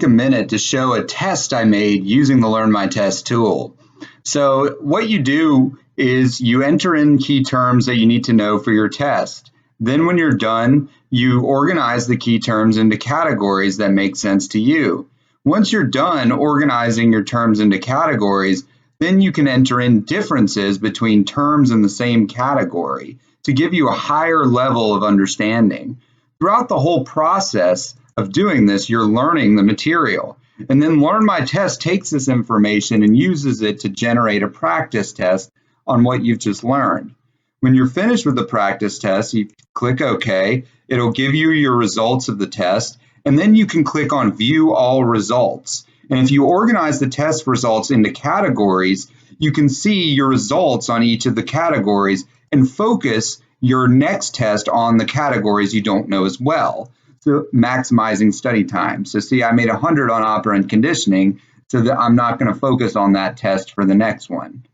take a minute to show a test I made using the Learn My Test tool. So what you do is you enter in key terms that you need to know for your test. Then when you're done, you organize the key terms into categories that make sense to you. Once you're done organizing your terms into categories, then you can enter in differences between terms in the same category to give you a higher level of understanding. Throughout the whole process of doing this, you're learning the material. And then Learn My Test takes this information and uses it to generate a practice test on what you've just learned. When you're finished with the practice test, you click OK. It'll give you your results of the test, and then you can click on View All Results. And if you organize the test results into categories, you can see your results on each of the categories and focus your next test on the categories you don't know as well. So maximizing study time. So see, I made 100 on operant conditioning, so that I'm not going to focus on that test for the next one.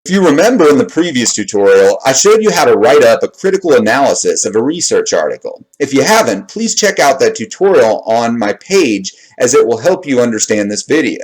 If you remember in the previous tutorial, I showed you how to write up a critical analysis of a research article. If you haven't, please check out that tutorial on my page, as it will help you understand this video.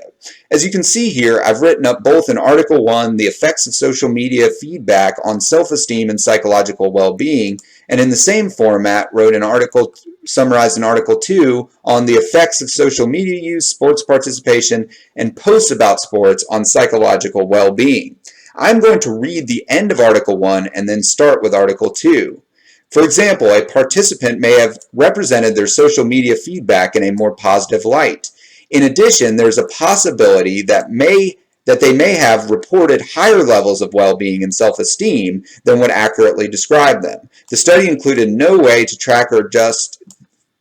As you can see here, I've written up both in Article 1, the effects of social media feedback on self-esteem and psychological well-being, and in the same format wrote an article summarized in Article 2 on the effects of social media use, sports participation, and posts about sports on psychological well-being. I'm going to read the end of Article 1 and then start with Article 2. For example, a participant may have represented their social media feedback in a more positive light. In addition, there's a possibility that they may have reported higher levels of well-being and self-esteem than would accurately describe them. The study included no way to track or adjust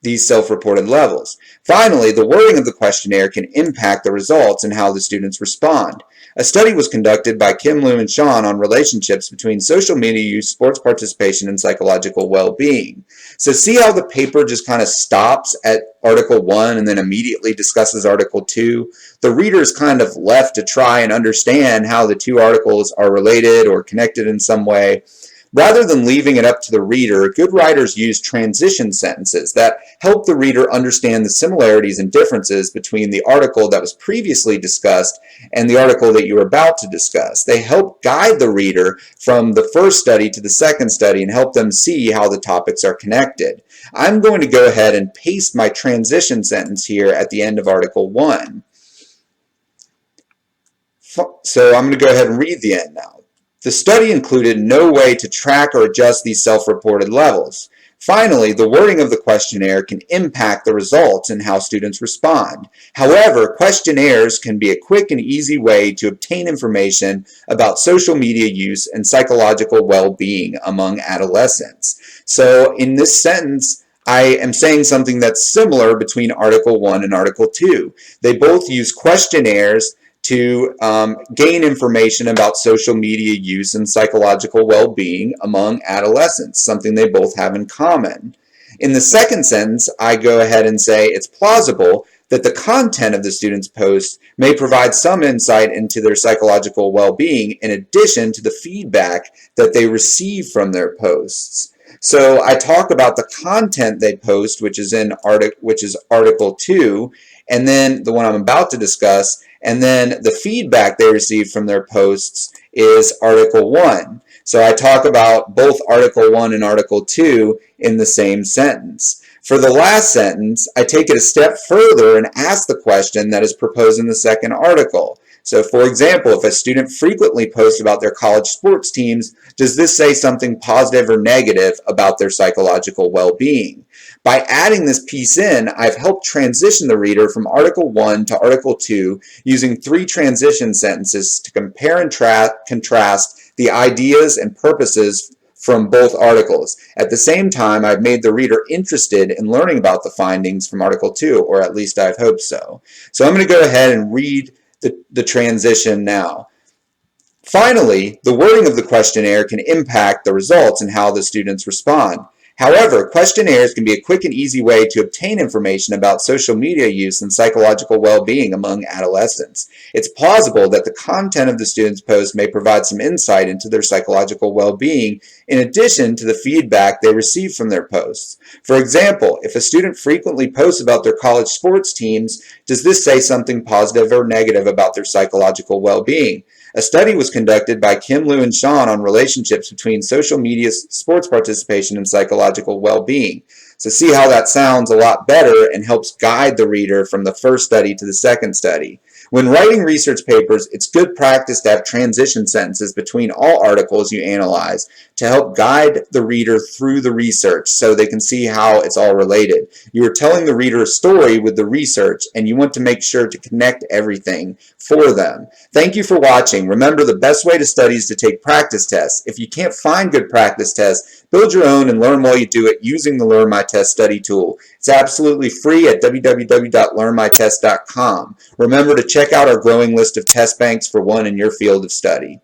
these self-reported levels. Finally, the wording of the questionnaire can impact the results and how the students respond. A study was conducted by Kim, Liu, and Sean on relationships between social media use, sports participation, and psychological well-being. So see how the paper just kind of stops at Article 1 and then immediately discusses Article 2? The reader is kind of left to try and understand how the two articles are related or connected in some way. Rather than leaving it up to the reader, good writers use transition sentences that help the reader understand the similarities and differences between the article that was previously discussed and the article that you're about to discuss. They help guide the reader from the first study to the second study and help them see how the topics are connected. I'm going to go ahead and paste my transition sentence here at the end of Article 1. So I'm going to go ahead and read the end now. The study included no way to track or adjust these self-reported levels. Finally, the wording of the questionnaire can impact the results and how students respond. However, questionnaires can be a quick and easy way to obtain information about social media use and psychological well-being among adolescents. So in this sentence, I am saying something that's similar between Article 1 and Article 2. They both use questionnaires to gain information about social media use and psychological well-being among adolescents, something they both have in common. In the second sentence, I go ahead and say it's plausible that the content of the student's post may provide some insight into their psychological well-being in addition to the feedback that they receive from their posts. So I talk about the content they post, which is Article 2, and then the one I'm about to discuss, and then the feedback they receive from their posts is Article 1. So I talk about both Article 1 and Article 2 in the same sentence. For the last sentence, I take it a step further and ask the question that is proposed in the second article. So for example, if a student frequently posts about their college sports teams, does this say something positive or negative about their psychological well-being? By adding this piece in, I've helped transition the reader from Article 1 to Article 2 using 3 transition sentences to compare and contrast the ideas and purposes from both articles. At the same time, I've made the reader interested in learning about the findings from Article 2, or at least I've hoped so. So I'm going to go ahead and read the transition now. Finally, the wording of the questionnaire can impact the results and how the students respond. However, questionnaires can be a quick and easy way to obtain information about social media use and psychological well-being among adolescents. It's plausible that the content of the students' posts may provide some insight into their psychological well-being in addition to the feedback they receive from their posts. For example, if a student frequently posts about their college sports teams, does this say something positive or negative about their psychological well-being? A study was conducted by Kim Liu and Sean on relationships between social media, sports participation, and psychological well-being. So see how that sounds a lot better and helps guide the reader from the first study to the second study. When writing research papers, it's good practice to have transition sentences between all articles you analyze to help guide the reader through the research so they can see how it's all related. You are telling the reader a story with the research, and you want to make sure to connect everything for them. Thank you for watching. Remember, the best way to study is to take practice tests. If you can't find good practice tests, build your own and learn while you do it using the Learn My Test study tool. It's absolutely free at www.learnmytest.com. Remember to check out our growing list of test banks for one in your field of study.